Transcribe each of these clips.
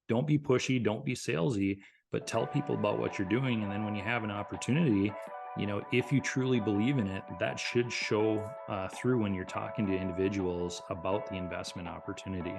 Don't be pushy, don't be salesy, but tell people about what you're doing. And then when you have an opportunity, if you truly believe in it, that should show through when you're talking to individuals about the investment opportunity.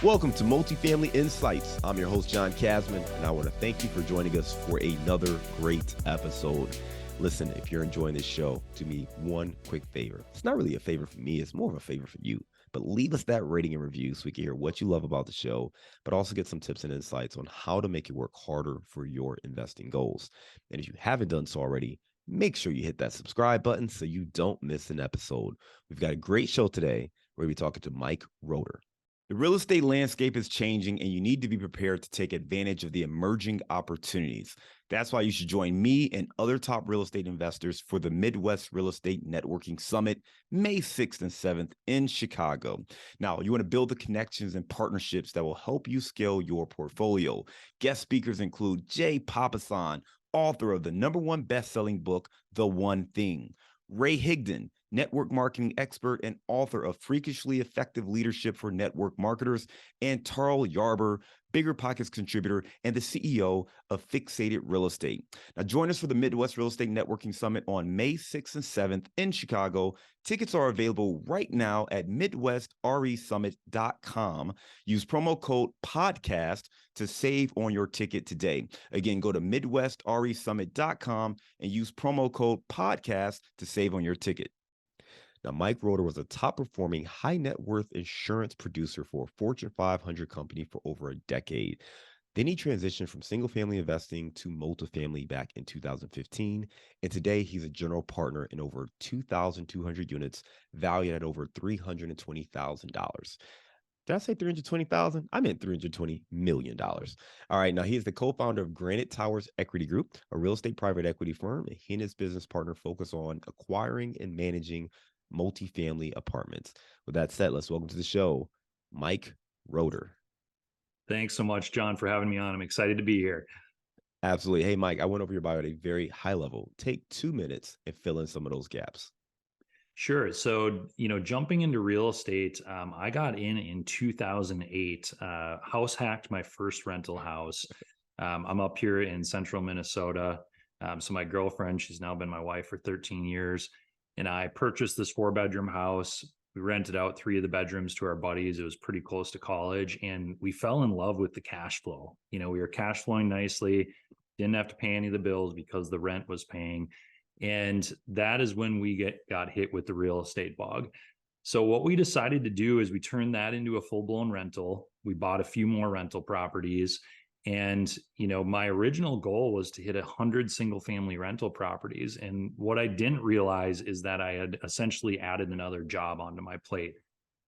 Welcome to Multifamily Insights. I'm your host, John Casman, and I want to thank you for joining us for another great episode. Listen, if you're enjoying this show, do me one quick favor. It's not really a favor for me, it's more of a favor for you. But leave us that rating and review so we can hear what you love about the show, but also get some tips and insights on how to make it work harder for your investing goals. And if you haven't done so already, make sure you hit that subscribe button so you don't miss an episode. We've got a great show today where we're talking to Mike Roeder. The real estate landscape is changing, and you need to be prepared to take advantage of the emerging opportunities. That's why you should join me and other top real estate investors for the Midwest Real Estate Networking Summit, May 6th and 7th in Chicago. Now, you want to build the connections and partnerships that will help you scale your portfolio. Guest speakers include Jay Papasan, author of the #1 best-selling book, The One Thing; Ray Higdon, network marketing expert and author of Freakishly Effective Leadership for Network Marketers; and Tarl Yarber, Bigger Pockets contributor and the CEO of Fixated Real Estate. Now, join us for the Midwest Real Estate Networking Summit on May 6th and 7th in Chicago. Tickets are available right now at MidwestRESummit.com. Use promo code PODCAST to save on your ticket today. Again, go to MidwestRESummit.com and use promo code PODCAST to save on your ticket. Now, Mike Roeder was a top-performing high net worth insurance producer for a Fortune 500 company for over a decade. Then he transitioned from single-family investing to multifamily back in 2015, and today he's a general partner in over 2,200 units, valued at over $320,000. Did I say 320,000? I meant $320 million. All right. Now, he is the co-founder of Granite Towers Equity Group, a real estate private equity firm, and he and his business partner focus on acquiring and managing multifamily apartments. With that said, let's welcome to the show, Mike Roeder. Thanks so much, John, for having me on. I'm excited to be here. Absolutely. Hey, Mike, I went over your bio at a very high level. Take 2 minutes and fill in some of those gaps. Sure. So, jumping into real estate, I got in 2008, house hacked my first rental house. I'm up here in central Minnesota. So my girlfriend, she's now been my wife for 13 years. And I purchased this 4-bedroom house. We rented out 3 of the bedrooms to our buddies. It was pretty close to college. And we fell in love with the cash flow. We were cash flowing nicely, didn't have to pay any of the bills because the rent was paying. And that is when we got hit with the real estate bug. So what we decided to do is we turned that into a full-blown rental. We bought a few more rental properties. And, my original goal was to hit 100 single-family rental properties. And what I didn't realize is that I had essentially added another job onto my plate.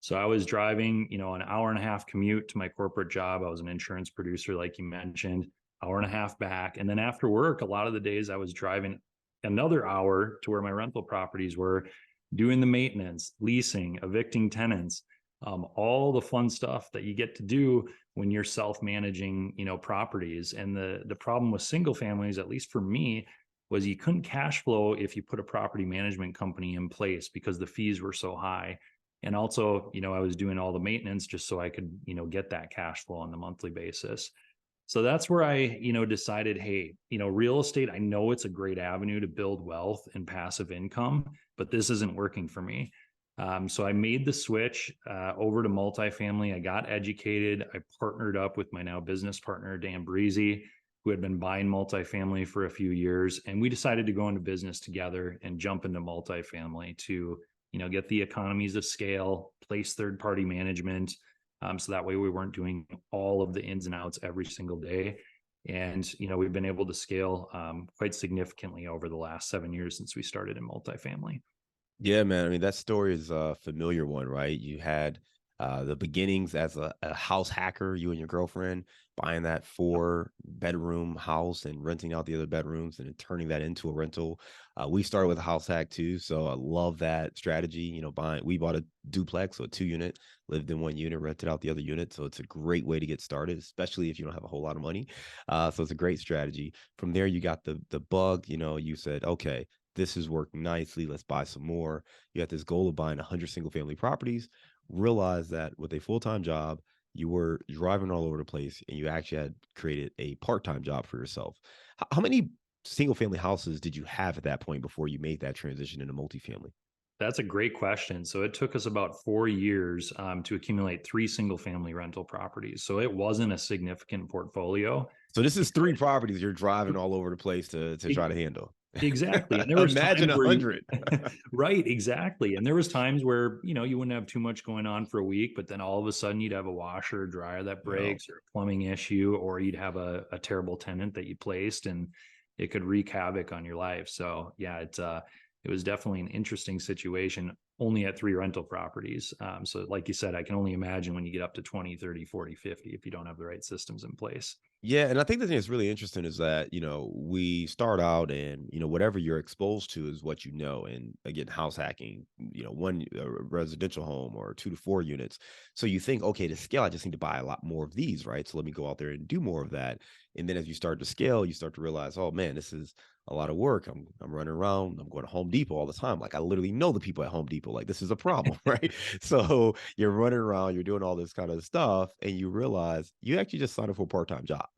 So I was driving, an hour and a half commute to my corporate job. I was an insurance producer, like you mentioned, hour and a half back. And then after work, a lot of the days I was driving another hour to where my rental properties were, doing the maintenance, leasing, evicting tenants, all the fun stuff that you get to do when you're self-managing, properties. And the problem with single families, at least for me, was you couldn't cash flow if you put a property management company in place because the fees were so high. And also, I was doing all the maintenance just so I could, get that cash flow on the monthly basis. So that's where I, decided, hey, real estate, I know it's a great avenue to build wealth and passive income, but this isn't working for me. So I made the switch over to multifamily. I got educated. I partnered up with my now business partner, Dan Breezy, who had been buying multifamily for a few years. And we decided to go into business together and jump into multifamily to, get the economies of scale, place third-party management. So that way we weren't doing all of the ins and outs every single day. And, we've been able to scale quite significantly over the last 7 years since we started in multifamily. Yeah, man. I mean, that story is a familiar one, right? You had the beginnings as a house hacker, you and your girlfriend buying that 4-bedroom house and renting out the other bedrooms and then turning that into a rental. We started with a house hack too, so I love that strategy. We bought a duplex, so a 2-unit, lived in 1 unit, rented out the other unit. So it's a great way to get started, especially if you don't have a whole lot of money. So it's a great strategy. From there, you got the bug. You said, okay, this is working nicely. Let's buy some more. You got this goal of buying 100 single family properties. Realize that with a full-time job, You were driving all over the place, and you actually had created a part-time job for yourself. How many single-family houses did you have at that point before you made that transition into multifamily? That's a great question. So it took us about 4 years to accumulate three single family rental properties. So it wasn't a significant portfolio. So this is 3 properties you're driving all over the place to E- try to handle. Exactly. And there was Imagine times where you 100. right, exactly. And there was times where, you wouldn't have too much going on for a week, but then all of a sudden you'd have a washer or dryer that Yeah. breaks or a plumbing issue, or you'd have a terrible tenant that you placed and it could wreak havoc on your life. So yeah, it was definitely an interesting situation only at three rental properties. So like you said, I can only imagine when you get up to 20, 30, 40, 50 if you don't have the right systems in place. Yeah, and I think the thing that's really interesting is that, we start out and, whatever you're exposed to is what you know. And again, house hacking, one residential home or 2 to 4 units. So you think, okay, to scale, I just need to buy a lot more of these, right? So let me go out there and do more of that. And then as you start to scale, you start to realize, oh man, this is a lot of work. I'm running around. I'm going to Home Depot all the time. Like I literally know the people at Home Depot. Like this is a problem, right? So you're running around, you're doing all this kind of stuff, and you realize you actually just signed up for a part-time job.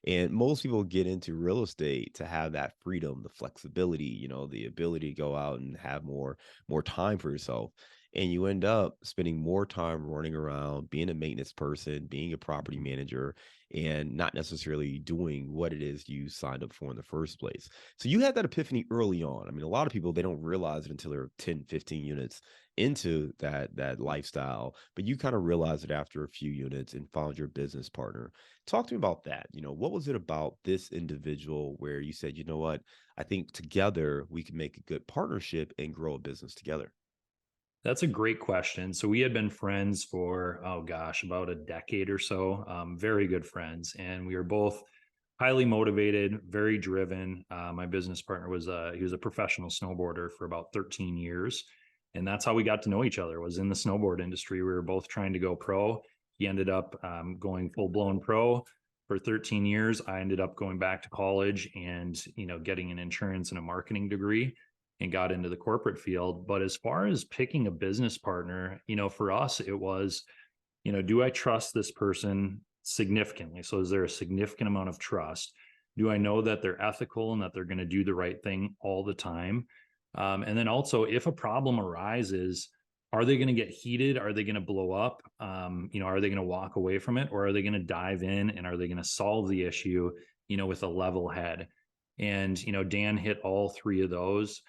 And most people get into real estate to have that freedom, the flexibility, the ability to go out and have more time for yourself. And you end up spending more time running around, being a maintenance person, being a property manager, and not necessarily doing what it is you signed up for in the first place. So you had that epiphany early on. I mean, a lot of people they don't realize it until they're 10, 15 units into that lifestyle, but you kind of realize it after a few units and found your business partner. Talk to me about that. What was it about this individual where you said, you know what, I think together we can make a good partnership and grow a business together? That's a great question. So we had been friends for, oh gosh, about a decade or so, very good friends. And we were both highly motivated, very driven. My business partner he was a professional snowboarder for about 13 years. And that's how we got to know each other was in the snowboard industry. We were both trying to go pro. He ended up going full blown pro for 13 years. I ended up going back to college and, getting an insurance and a marketing degree and got into the corporate field. But as far as picking a business partner, for us, it was, do I trust this person significantly? So is there a significant amount of trust? Do I know that they're ethical and that they're going to do the right thing all the time? And then also, if a problem arises, are they going to get heated? Are they going to blow up? Are they going to walk away from it, or are they going to dive in and are they going to solve the issue, with a level head? And Dan hit all three of those.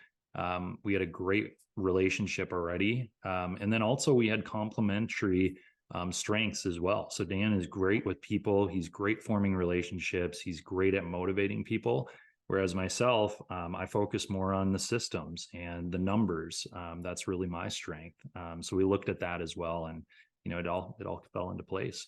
We had a great relationship already, and then also we had complementary strengths as well. So Dan is great with people. He's great forming relationships. He's great at motivating people. Whereas myself, I focus more on the systems and the numbers. That's really my strength. So we looked at that as well, and it all fell into place.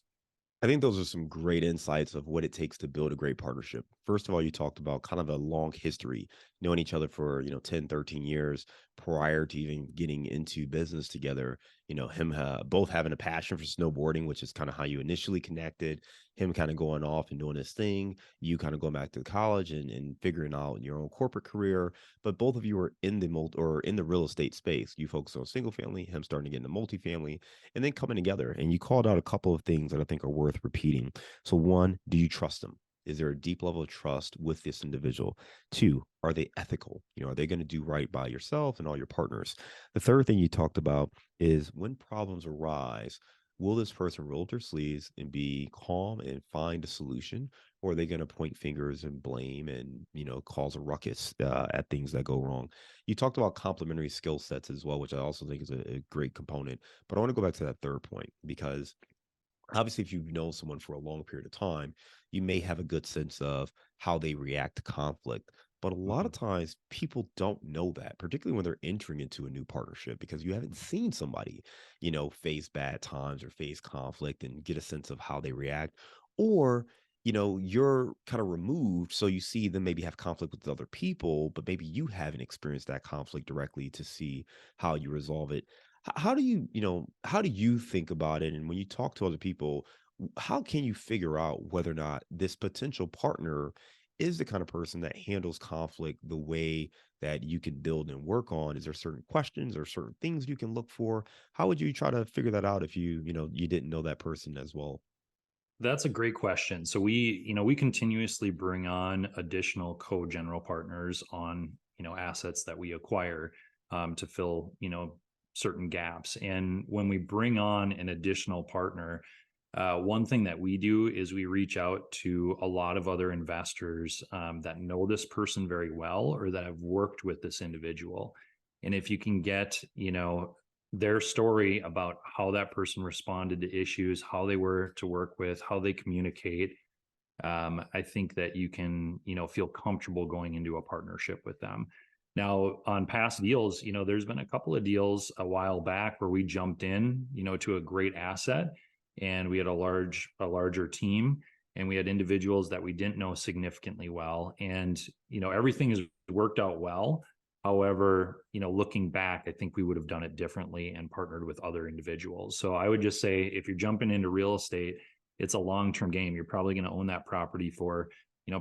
I think those are some great insights of what it takes to build a great partnership. First of all, you talked about kind of a long history, knowing each other for, 10, 13 years prior to even getting into business together. Him both having a passion for snowboarding, which is kind of how you initially connected, him kind of going off and doing his thing, you kind of going back to college and figuring out your own corporate career. But both of you are in the or in the real estate space. You focus on single family, him starting to get into multifamily and then coming together. And you called out a couple of things that I think are worth repeating. So, one, do you trust them? Is there a deep level of trust with this individual? Two, are they ethical? Are they going to do right by yourself and all your partners? The third thing you talked about is when problems arise, will this person roll up their sleeves and be calm and find a solution? Or are they going to point fingers and blame and, cause a ruckus at things that go wrong? You talked about complementary skill sets as well, which I also think is a great component. But I want to go back to that third point because obviously, if you've known someone for a long period of time, you may have a good sense of how they react to conflict. But a lot Mhm. of times people don't know that, particularly when they're entering into a new partnership, because you haven't seen somebody, face bad times or face conflict and get a sense of how they react. Or, you're kind of removed. So you see them maybe have conflict with other people, but maybe you haven't experienced that conflict directly to see how you resolve it. How do how do you think about it? And when you talk to other people, how can you figure out whether or not this potential partner is the kind of person that handles conflict the way that you can build and work on? Is there certain questions or certain things you can look for? How would you try to figure that out if you didn't know that person as well? That's a great question. So we continuously bring on additional co-general partners on, assets that we acquire to fill, certain gaps. And when we bring on an additional partner, one thing that we do is we reach out to a lot of other investors that know this person very well or that have worked with this individual. And if you can get, their story about how that person responded to issues, how they were to work with, how they communicate, I think that you can, feel comfortable going into a partnership with them. Now, on past deals, there's been a couple of deals a while back where we jumped in, to a great asset, and we had a larger team, and we had individuals that we didn't know significantly well, and everything has worked out well. However, looking back, I think we would have done it differently and partnered with other individuals. So I would just say, if you're jumping into real estate, it's a long-term game. You're probably going to own that property for,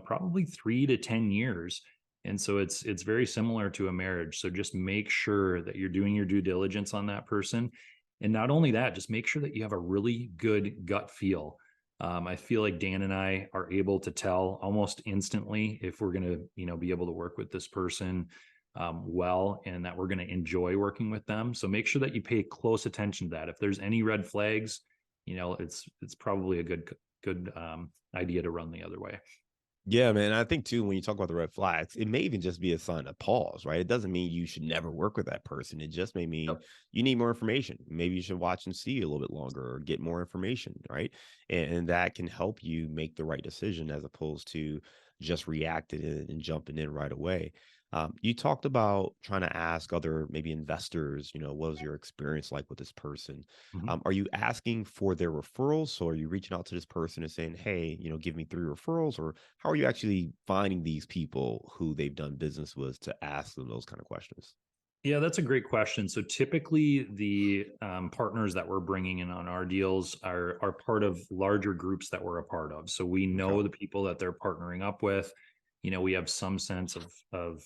probably 3 to 10 years. And so it's very similar to a marriage. So just make sure that you're doing your due diligence on that person. And not only that, just make sure that you have a really good gut feel. I feel like Dan and I are able to tell almost instantly if we're going to, be able to work with this person well, and that we're going to enjoy working with them. So make sure that you pay close attention to that. If there's any red flags, it's probably a good idea to run the other way. Yeah, man. I think too, when you talk about the red flags, it may even just be a sign of pause, right? It doesn't mean you should never work with that person. It just may mean Yep. you need more information. Maybe you should watch and see a little bit longer or get more information, right? And that can help you make the right decision as opposed to just reacting and jumping in right away. You talked about trying to ask other maybe investors, what was your experience like with this person? Mhm. Are you asking for their referrals? So are you reaching out to this person and saying, hey, give me 3 referrals? Or how are you actually finding these people who they've done business with to ask them those kind of questions? Yeah, that's a great question. So typically, the partners that we're bringing in on our deals are part of larger groups that we're a part of. So we Okay. know the people that they're partnering up with. We have some sense of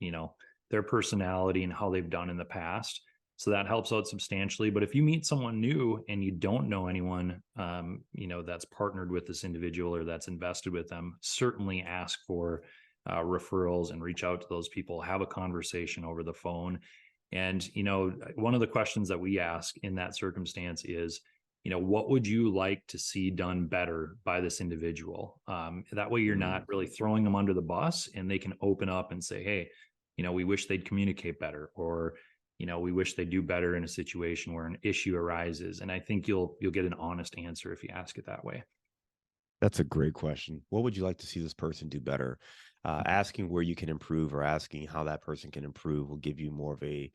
you know their personality and how they've done in the past. So that helps out substantially. But if you meet someone new and you don't know anyone, that's partnered with this individual or that's invested with them, certainly ask for referrals and reach out to those people, have a conversation over the phone. And, one of the questions that we ask in that circumstance is, what would you like to see done better by this individual? That way you're not Mm. really throwing them under the bus, and they can open up and say, hey, we wish they'd communicate better, or, we wish they do better in a situation where an issue arises. And I think you'll get an honest answer if you ask it that way. That's a great question. What would you like to see this person do better? Asking where you can improve or asking how that person can improve will give you more of a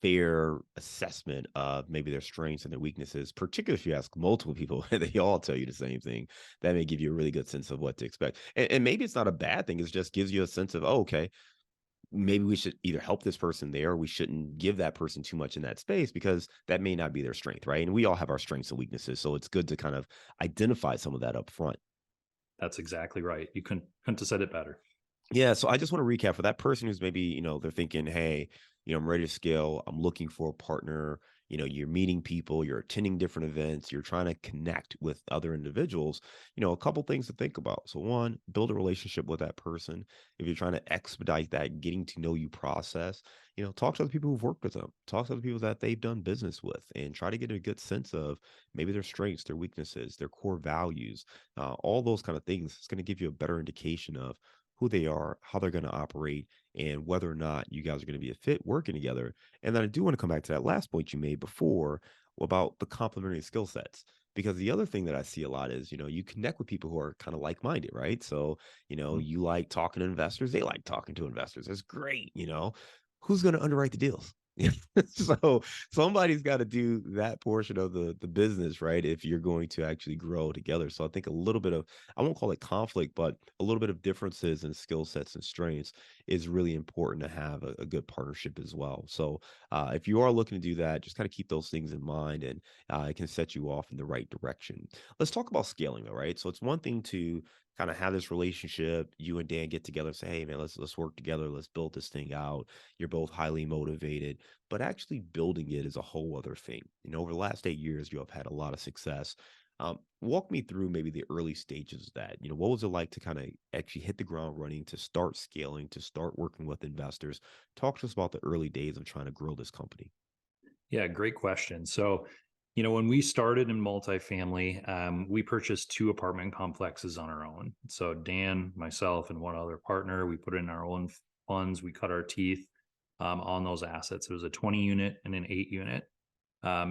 fair assessment of maybe their strengths and their weaknesses, particularly if you ask multiple people and they all tell you the same thing. That may give you a really good sense of what to expect. And maybe it's not a bad thing. It just gives you a sense of, oh, okay, maybe we should either help this person there or we shouldn't give that person too much in that space because that may not be their strength, right? And we all have our strengths and weaknesses. So it's good to kind of identify some of that up front. That's exactly right. You couldn't have said it better. Yeah, so I just want to recap for that person who's maybe, they're thinking, hey, I'm ready to scale. I'm looking for a partner. You're meeting people, you're attending different events, you're trying to connect with other individuals. A couple things to think about. So, one, build a relationship with that person. If you're trying to expedite that getting to know you process, talk to the people who've worked with them, talk to the people that they've done business with, and try to get a good sense of maybe their strengths, their weaknesses, their core values, all those kind of things. It's going to give you a better indication of who they are, how they're going to operate, and whether or not you guys are going to be a fit working together. And then I do want to come back to that last point you made before about the complementary skill sets. Because the other thing that I see a lot is, you connect with people who are kind of like minded, right? So, Mhm. you like talking to investors, they like talking to investors. That's great. Who's going to underwrite the deals? So somebody's got to do that portion of the business, right? If you're going to actually grow together. So I think a little bit of, I won't call it conflict, but a little bit of differences in skill sets and strengths is really important to have a good partnership as well. So if you are looking to do that, just kind of keep those things in mind, and it can set you off in the right direction. Let's talk about scaling though, right? So it's one thing to kind of have this relationship, you and Dan get together and say, hey man, let's work together, let's build this thing out. You're both highly motivated, but actually building it is a whole other thing. Over the last 8 years, you have had a lot of success. Walk me through maybe the early stages of that. What was it like to kind of actually hit the ground running, to start scaling, to start working with investors? Talk to us about the early days of trying to grow this company. Yeah, great question. So, when we started in multifamily, we purchased two apartment complexes on our own. So, Dan, myself, and one other partner, we put in our own funds. We cut our teeth on those assets. It was a 20 unit and an 8 unit.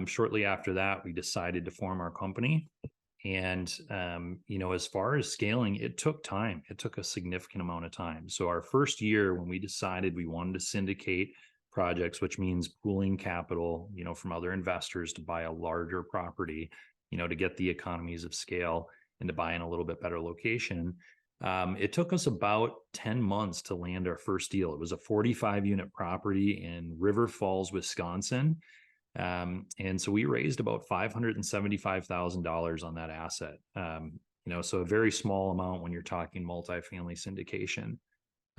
Shortly after that, we decided to form our company. And, as far as scaling, it took time. It took a significant amount of time. So, our first year, when we decided we wanted to syndicate projects, which means pooling capital, from other investors to buy a larger property, to get the economies of scale and to buy in a little bit better location. It took us about 10 months to land our first deal. It was a 45 unit property in River Falls, Wisconsin. And so we raised about $575,000 on that asset. So a very small amount when you're talking multifamily syndication.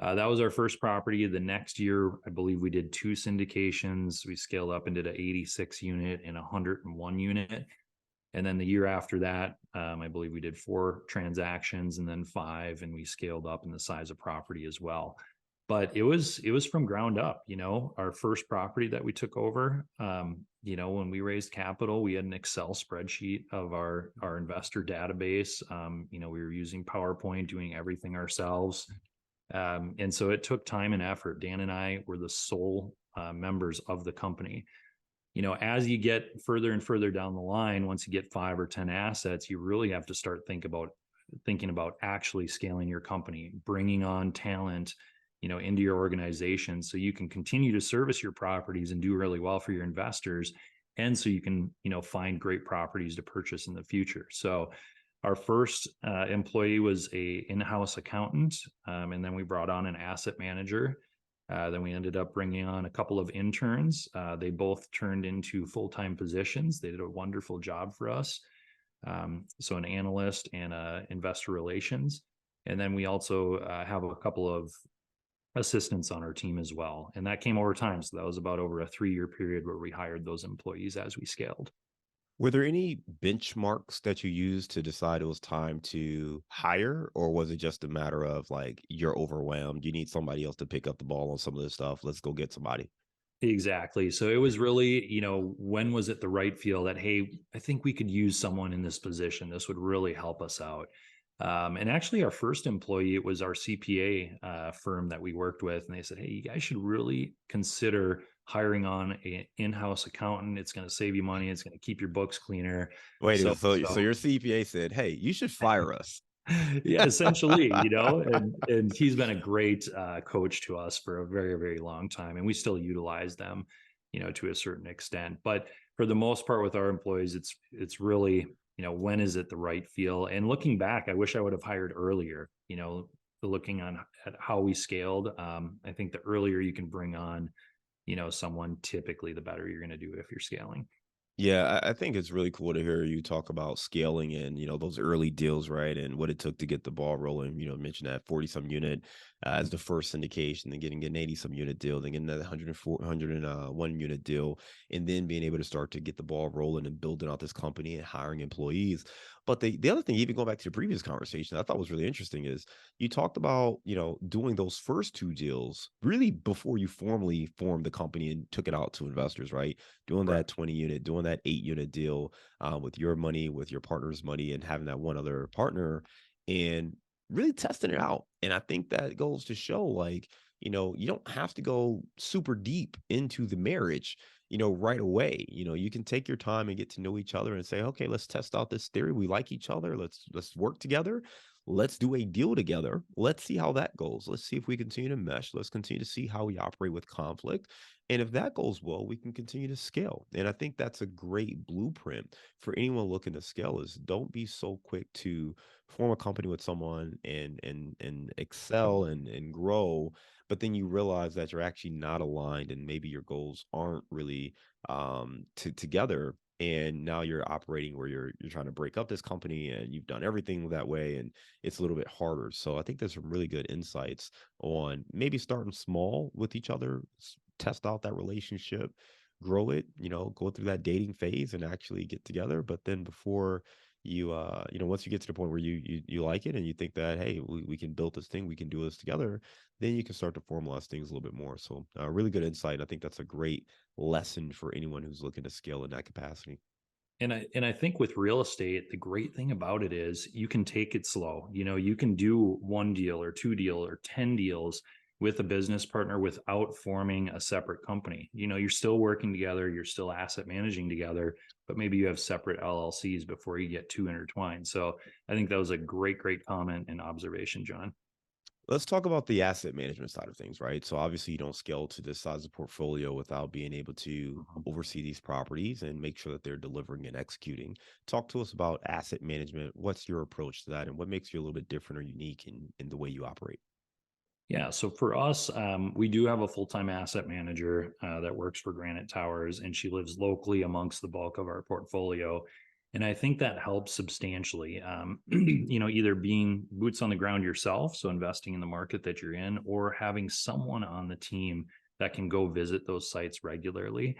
That was our first property. The next year, I believe we did two syndications. We scaled up and did an 86 unit and a 101 unit. And then the year after that, I believe we did four transactions and then five, and we scaled up in the size of property as well. But it was from ground up. Our first property that we took over. When we raised capital, we had an Excel spreadsheet of our investor database. We were using PowerPoint, doing everything ourselves. And so it took time and effort. Dan and I were the sole members of the company. As you get further and further down the line, once you get 5 or 10 assets, you really have to start thinking about actually scaling your company, bringing on talent, into your organization so you can continue to service your properties and do really well for your investors. And so you can, find great properties to purchase in the future. So our first employee was a in-house accountant, and then we brought on an asset manager. Then we ended up bringing on a couple of interns. They both turned into full-time positions. They did a wonderful job for us. So an analyst and investor relations. And then we also have a couple of assistants on our team as well. And that came over time. So that was about over a 3-year period where we hired those employees as we scaled. Were there any benchmarks that you used to decide it was time to hire, or was it just a matter of like you're overwhelmed, you need somebody else to pick up the ball on some of this stuff? Let's go get somebody. Exactly. So it was really, when was it the right feel that, hey, I think we could use someone in this position. This would really help us out. And actually, our first employee, it was our CPA firm that we worked with. And they said, hey, you guys should really consider hiring on an in-house accountant. It's going to save you money. It's going to keep your books cleaner. Wait, So, so your CPA said, "Hey, you should fire us." yeah, essentially, and he's been a great coach to us for a very, very long time, and we still utilize them, to a certain extent. But for the most part, with our employees, it's really, when is it the right feel? And looking back, I wish I would have hired earlier. Looking on at how we scaled, I think the earlier you can bring on, someone, typically the better you're going to do if you're scaling. Yeah, I think it's really cool to hear you talk about scaling and those early deals, right? And what it took to get the ball rolling. Mention that 40 some unit as the first syndication, then getting an 80 some unit deal, then getting that 101 unit deal, and then being able to start to get the ball rolling and building out this company and hiring employees. But the other thing, even going back to the previous conversation, I thought was really interesting is you talked about, doing those first two deals really before you formally formed the company and took it out to investors, right? Doing that Correct. 20 unit, doing that 8 unit deal with your money, with your partner's money, and having that one other partner and really testing it out. And I think that goes to show like, you don't have to go super deep into the marriage, right away. You can take your time and get to know each other and say, okay, let's test out this theory. We like each other. Let's work together. Let's do a deal together. Let's see how that goes. Let's see if we continue to mesh. Let's continue to see how we operate with conflict. And if that goes well, we can continue to scale. And I think that's a great blueprint for anyone looking to scale is don't be so quick to form a company with someone and excel and grow, but then you realize that you're actually not aligned and maybe your goals aren't really together. And now you're operating where you're trying to break up this company and you've done everything that way and it's a little bit harder. So I think there's some really good insights on maybe starting small with each other, test out that relationship, grow it, go through that dating phase and actually get together. But then before once you get to the point where you like it and you think that, hey, we can build this thing, we can do this together, then you can start to formalize things a little bit more. So really good insight. I think that's a great lesson for anyone who's looking to scale in that capacity. And I think with real estate, the great thing about it is you can take it slow. You can do one deal or two deal or 10 deals with a business partner without forming a separate company. You're still working together, you're still asset managing together, but maybe you have separate LLCs before you get too intertwined. So I think that was a great comment and observation, John. Let's talk about the asset management side of things, right? So obviously you don't scale to this size of portfolio without being able to Mhm. oversee these properties and make sure that they're delivering and executing. Talk to us about asset management. What's your approach to that, and what makes you a little bit different or unique in the way you operate? Yeah, so for us, we do have a full-time asset manager that works for Granite Towers, and she lives locally amongst the bulk of our portfolio. And I think that helps substantially. Either being boots on the ground yourself, so investing in the market that you're in, or having someone on the team that can go visit those sites regularly.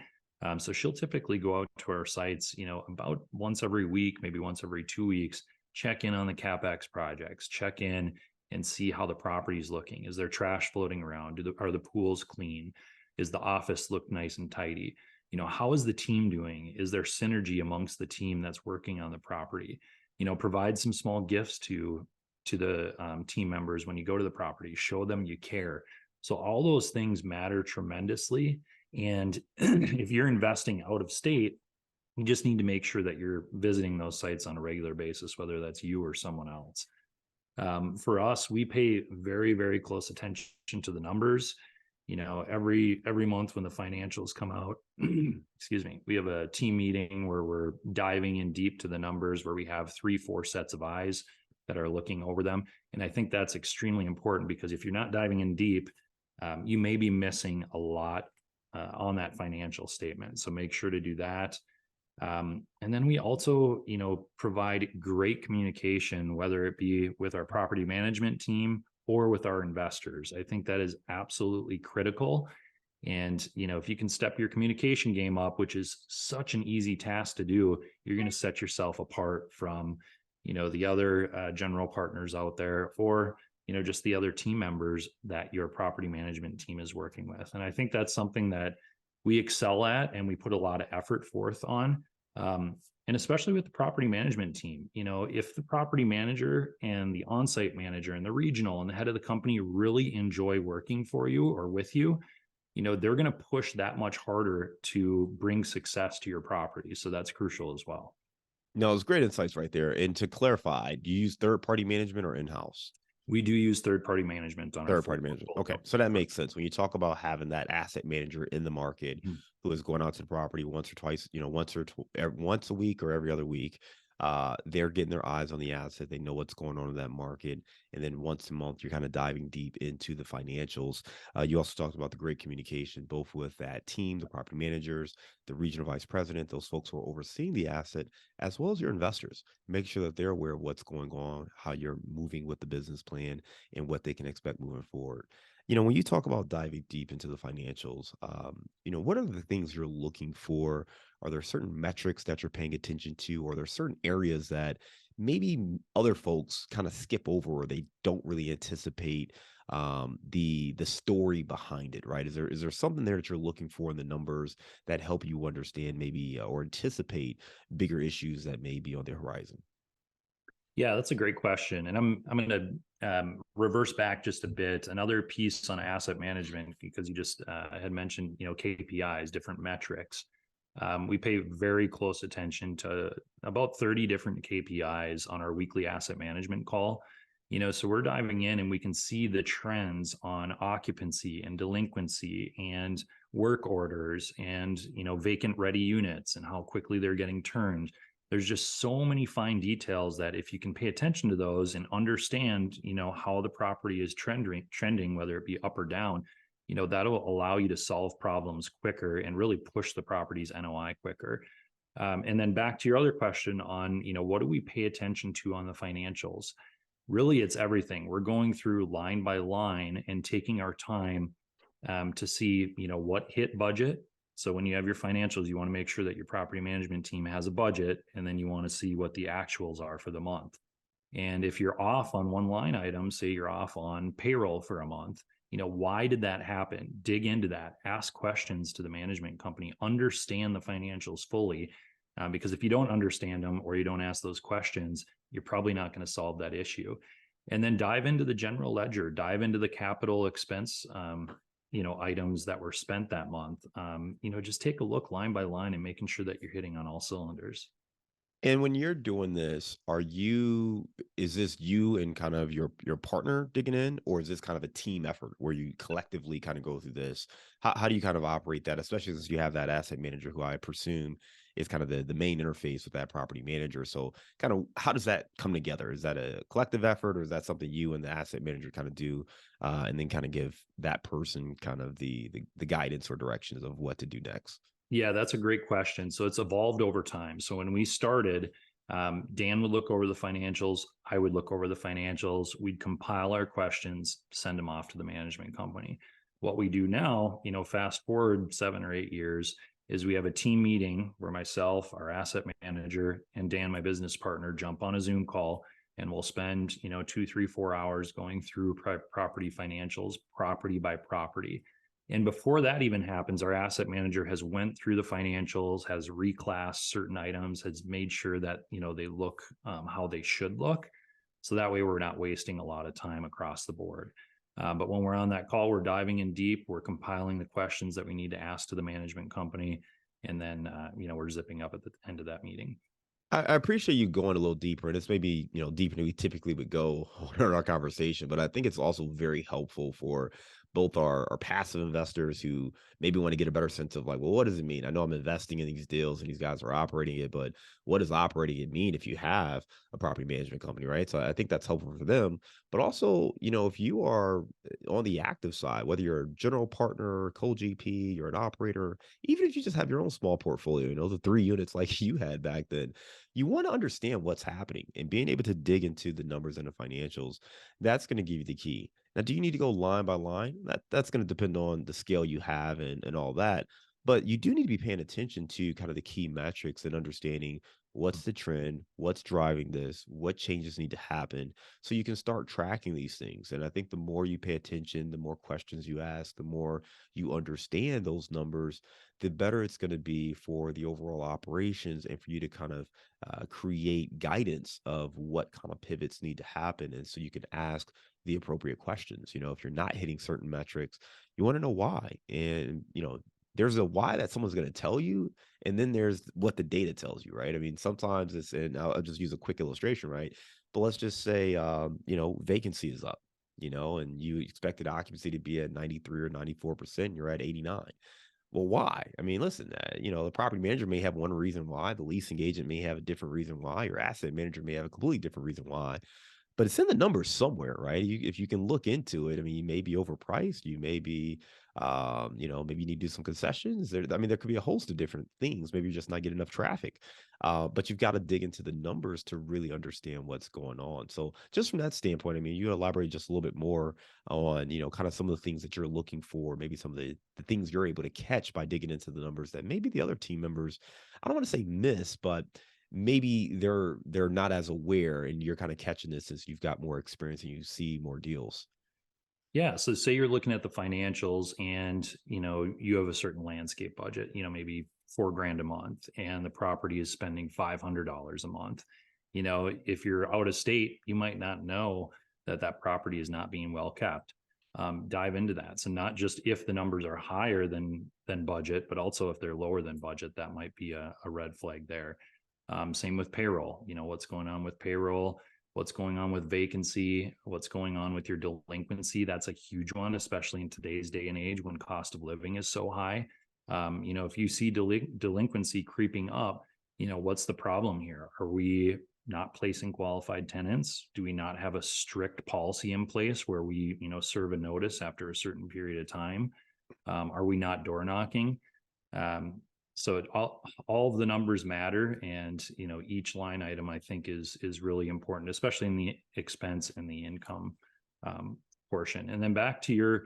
So she'll typically go out to our sites, about once every week, maybe once every 2 weeks, check in on the CapEx projects, check in and see how the property is looking. Is there trash floating around? Are the pools clean? Is the office look nice and tidy? How is the team doing? Is there synergy amongst the team that's working on the property? Provide some small gifts to the team members when you go to the property. Show them you care. So all those things matter tremendously. And if you're investing out of state, you just need to make sure that you're visiting those sites on a regular basis, whether that's you or someone else. For us, we pay very close attention to the numbers. Every month when the financials come out, excuse me, we have a team meeting where we're diving in deep to the numbers, where we have 3-4 sets of eyes that are looking over them. And I think that's extremely important, because if you're not diving in deep, you may be missing a lot on that financial statement. So make sure to do that. And then we also, provide great communication, whether it be with our property management team or with our investors. I think that is absolutely critical. And, if you can step your communication game up, which is such an easy task to do, you're going to set yourself apart from, the other general partners out there, or, just the other team members that your property management team is working with. And I think that's something that we excel at and we put a lot of effort forth on. And especially with the property management team, if the property manager and the on-site manager and the regional and the head of the company really enjoy working for you or with you, they're going to push that much harder to bring success to your property. So that's crucial as well. No, it's great insights right there. And to clarify, do you use third party management or in house? We do use third-party management on our Third full party management. Okay. portfolio. So that makes sense. When you talk about having that asset manager in the market Mhm. who is going out to the property once or twice, once a week or every other week, they're getting their eyes on the asset. They know what's going on in that market. And then once a month, you're kind of diving deep into the financials. You also talked about the great communication, both with that team, the property managers, the regional vice president, those folks who are overseeing the asset, as well as your investors. Make sure that they're aware of what's going on, how you're moving with the business plan, and what they can expect moving forward. When you talk about diving deep into the financials, what are the things you're looking for? Are there certain metrics that you're paying attention to? Or are there certain areas that maybe other folks kind of skip over, or they don't really anticipate the story behind it, right? Is there something there that you're looking for in the numbers that help you understand maybe or anticipate bigger issues that may be on the horizon? Yeah, that's a great question. And I'm going to reverse back just a bit. Another piece on asset management, because you just had mentioned, KPIs, different metrics. We pay very close attention to about 30 different KPIs on our weekly asset management call. So we're diving in and we can see the trends on occupancy and delinquency and work orders and, vacant ready units and how quickly they're getting turned. There's just so many fine details that if you can pay attention to those and understand, how the property is trending, whether it be up or down, that'll allow you to solve problems quicker and really push the property's NOI quicker. And then back to your other question on, what do we pay attention to on the financials? Really, it's everything. We're going through line by line and taking our time to see, what hit budget. So when you have your financials, you want to make sure that your property management team has a budget, and then you want to see what the actuals are for the month. And if you're off on one line item, say you're off on payroll for a month, why did that happen? Dig into that, ask questions to the management company, understand the financials fully. Because if you don't understand them or you don't ask those questions, you're probably not going to solve that issue. And then dive into the general ledger, dive into the capital expense, items that were spent that month. Just take a look line by line and making sure that you're hitting on all cylinders. And when you're doing this, is this you and kind of your partner digging in, or is this kind of a team effort where you collectively kind of go through this? How do you kind of operate that, especially since you have that asset manager who I presume is kind of the main interface with that property manager? So kind of how does that come together? Is that a collective effort, or is that something you and the asset manager kind of do, and then kind of give that person kind of the guidance or directions of what to do next? Yeah, that's a great question. So it's evolved over time. So when we started, Dan would look over the financials. I would look over the financials. We'd compile our questions, send them off to the management company. What we do now, fast forward 7 or 8 years, is we have a team meeting where myself, our asset manager, and Dan, my business partner, jump on a Zoom call, and we'll spend 2, 3, 4 hours going through property financials, property by property. And before that even happens, our asset manager has went through the financials, has reclassed certain items, has made sure that they look how they should look. So that way we're not wasting a lot of time across the board. But when we're on that call, we're diving in deep. We're compiling the questions that we need to ask to the management company, and then we're zipping up at the end of that meeting. I appreciate you going a little deeper, and it's maybe deeper than we typically would go in our conversation. But I think it's also very helpful for both our passive investors who maybe want to get a better sense of like, well, what does it mean? I know I'm investing in these deals and these guys are operating it, but what does operating it mean if you have a property management company, right? So I think that's helpful for them. But also, if you are on the active side, whether you're a general partner, co-GP, you're an operator, even if you just have your own small portfolio, the 3 units like you had back then, you want to understand what's happening and being able to dig into the numbers and the financials. That's going to give you the key. Now, do you need to go line by line? That's going to depend on the scale you have and all that. But you do need to be paying attention to kind of the key metrics and understanding what's the trend, what's driving this, what changes need to happen, so you can start tracking these things. And I think the more you pay attention, the more questions you ask, the more you understand those numbers, the better it's going to be for the overall operations and for you to kind of create guidance of what kind of pivots need to happen. And so you can ask the appropriate questions. If you're not hitting certain metrics, you want to know why. And, there's a why that someone's going to tell you. And then there's what the data tells you, right? I mean, sometimes and I'll just use a quick illustration, right? But let's just say, vacancy is up, and you expected occupancy to be at 93 or 94%, you're at 89. Well, why? I mean, listen, the property manager may have one reason why, the leasing agent may have a different reason why, your asset manager may have a completely different reason why, but it's in the numbers somewhere, right? If you can look into it, I mean, you may be overpriced, you may be, maybe you need to do some concessions. There could be a host of different things. Maybe you're just not getting enough traffic, but you've got to dig into the numbers to really understand what's going on. So, just from that standpoint, I mean, you elaborate just a little bit more on, kind of some of the things that you're looking for, maybe some of the things you're able to catch by digging into the numbers that maybe the other team members, I don't want to say miss, but maybe they're not as aware, and you're kind of catching this as you've got more experience and you see more deals. Yeah. So say you're looking at the financials and, you have a certain landscape budget, maybe 4 grand a month, and the property is spending $500 a month. If you're out of state, you might not know that that property is not being well kept. Dive into that. So not just if the numbers are higher than budget, but also if they're lower than budget, that might be a red flag there. Same with payroll. What's going on with payroll, what's going on with vacancy, what's going on with your delinquency. That's a huge one, especially in today's day and age when cost of living is so high. If you see delinquency creeping up, what's the problem here? Are we not placing qualified tenants? Do we not have a strict policy in place where we, serve a notice after a certain period of time? Are we not door knocking? So all of the numbers matter, and each line item I think is really important, especially in the expense and the income portion. And then back to your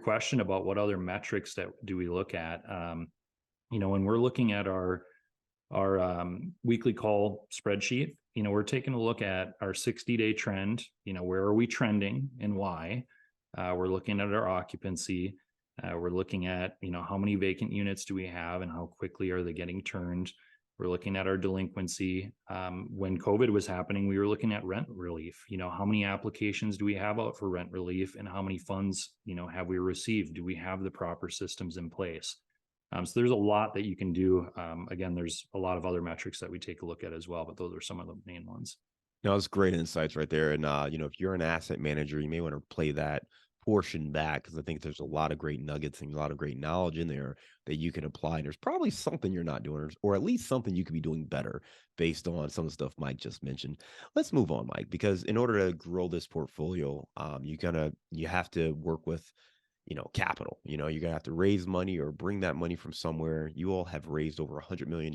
question about what other metrics that do we look at. when we're looking at our weekly call spreadsheet, we're taking a look at our 60-day trend. Where are we trending and why? We're looking at our occupancy. We're looking at, how many vacant units do we have and how quickly are they getting turned? We're looking at our delinquency. When COVID was happening, we were looking at rent relief. How many applications do we have out for rent relief, and how many funds, have we received? Do we have the proper systems in place? So there's a lot that you can do. Again, there's a lot of other metrics that we take a look at as well, but those are some of the main ones. No, that's great insights right there. And if you're an asset manager, you may want to play that portion back, because I think there's a lot of great nuggets and a lot of great knowledge in there that you can apply. And there's probably something you're not doing, or at least something you could be doing better based on some of the stuff Mike just mentioned. Let's move on, Mike, because in order to grow this portfolio, you have to work with capital. You're going to have to raise money or bring that money from somewhere. You all have raised over $100 million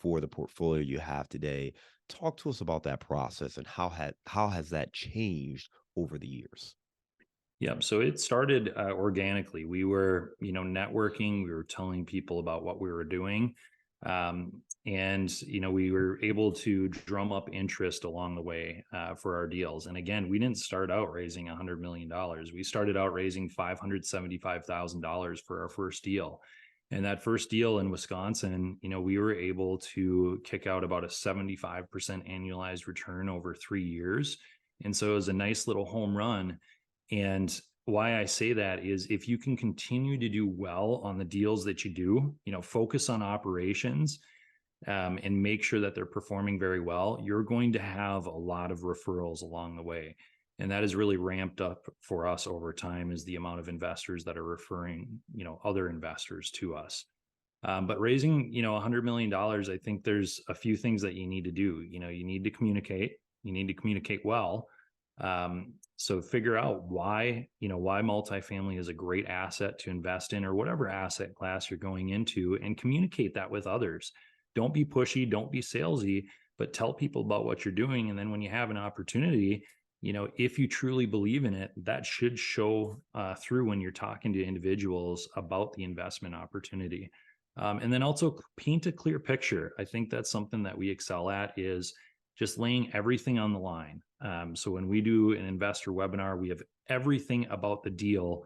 for the portfolio you have today. Talk to us about that process and how has that changed over the years? Yep. So it started organically. We were, networking. We were telling people about what we were doing. And we were able to drum up interest along the way for our deals. And again, we didn't start out raising $100 million. We started out raising $575,000 for our first deal. And that first deal in Wisconsin, we were able to kick out about a 75% annualized return over 3 years. And so it was a nice little home run. And why I say that is, if you can continue to do well on the deals that you do, focus on operations, and make sure that they're performing very well, you're going to have a lot of referrals along the way. And that has really ramped up for us over time, is the amount of investors that are referring, other investors to us. But raising, $100 million, I think there's a few things that you need to do. You need to communicate. You need to communicate well. So figure out why multifamily is a great asset to invest in, or whatever asset class you're going into, and communicate that with others. Don't be pushy, don't be salesy, but tell people about what you're doing. And then when you have an opportunity, if you truly believe in it, that should show through when you're talking to individuals about the investment opportunity. And then also paint a clear picture. I think that's something that we excel at, is just laying everything on the line. So when we do an investor webinar, we have everything about the deal.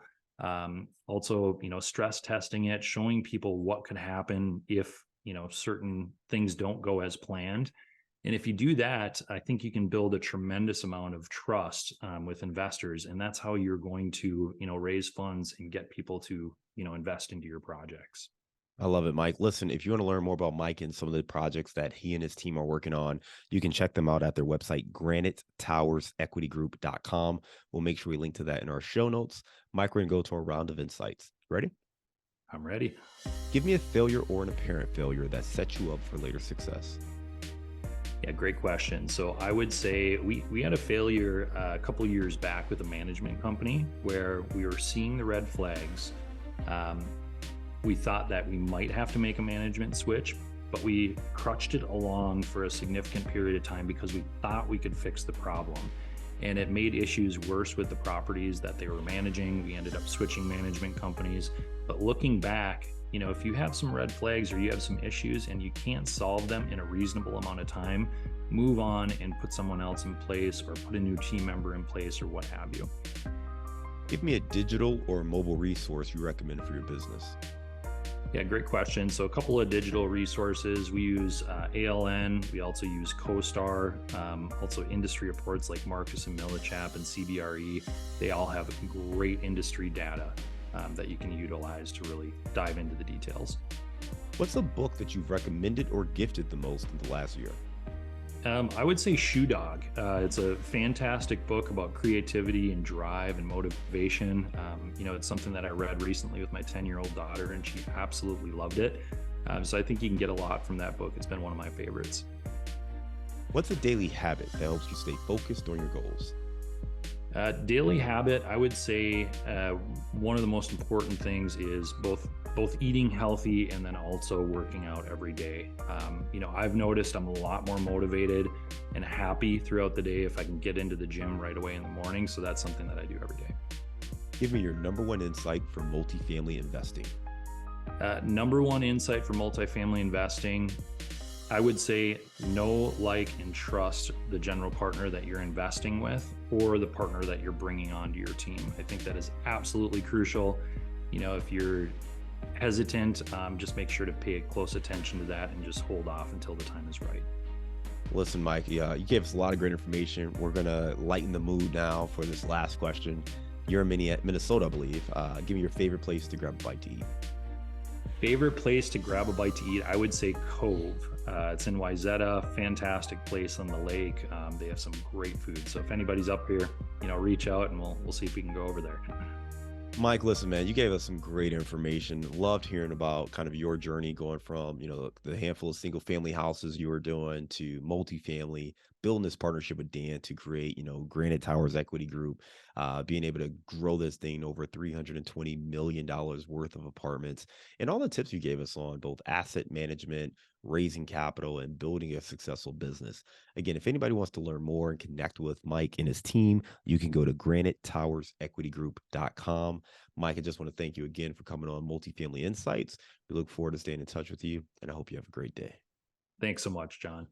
Also, stress testing it, showing people what could happen if, certain things don't go as planned. And if you do that, I think you can build a tremendous amount of trust with investors. And that's how you're going to, raise funds and get people to, invest into your projects. I love it, Mike. Listen, if you want to learn more about Mike and some of the projects that he and his team are working on, you can check them out at their website, granitetowersequitygroup.com. We'll make sure we link to that in our show notes. Mike, we're going to go to our round of insights. Ready? I'm ready. Give me a failure or an apparent failure that set you up for later success. Yeah, great question. So I would say we had a failure a couple of years back with a management company where we were seeing the red flags. We thought that we might have to make a management switch, but we crutched it along for a significant period of time because we thought we could fix the problem. And it made issues worse with the properties that they were managing. We ended up switching management companies. But looking back, if you have some red flags or you have some issues and you can't solve them in a reasonable amount of time, move on and put someone else in place, or put a new team member in place, or what have you. Give me a digital or mobile resource you recommend for your business. Yeah, great question. So a couple of digital resources. We use ALN. We also use CoStar. Also industry reports like Marcus and Millichap and CBRE. They all have great industry data that you can utilize to really dive into the details. What's a book that you've recommended or gifted the most in the last year? I would say Shoe Dog. It's a fantastic book about creativity and drive and motivation. It's something that I read recently with my 10-year-old daughter, and she absolutely loved it. So I think you can get a lot from that book. It's been one of my favorites. What's a daily habit that helps you stay focused on your goals? Daily habit, I would say one of the most important things is both eating healthy and then also working out every day. I've noticed I'm a lot more motivated and happy throughout the day if I can get into the gym right away in the morning. So that's something that I do every day. Give me your number one insight for multifamily investing. Number one insight for multifamily investing, I would say know, like, and trust the general partner that you're investing with or the partner that you're bringing onto your team. I think that is absolutely crucial. If you're hesitant, just make sure to pay close attention to that and just hold off until the time is right. Listen, Mike, you gave us a lot of great information. We're going to lighten the mood now for this last question. You're in Minnesota, I believe. Give me your favorite place to grab a bite to eat. Favorite place to grab a bite to eat, I would say Cove. It's in Wayzata, fantastic place on the lake. They have some great food. So if anybody's up here, reach out and we'll see if we can go over there. Mike, listen, man, you gave us some great information. Loved hearing about kind of your journey going from, the handful of single family houses you were doing to multifamily, building this partnership with Dan to create, Granite Towers Equity Group, being able to grow this thing over $320 million worth of apartments, and all the tips you gave us on both asset management, raising capital, and building a successful business. Again, if anybody wants to learn more and connect with Mike and his team, you can go to granitetowersequitygroup.com. Mike, I just want to thank you again for coming on Multifamily Insights. We look forward to staying in touch with you, and I hope you have a great day. Thanks so much, John.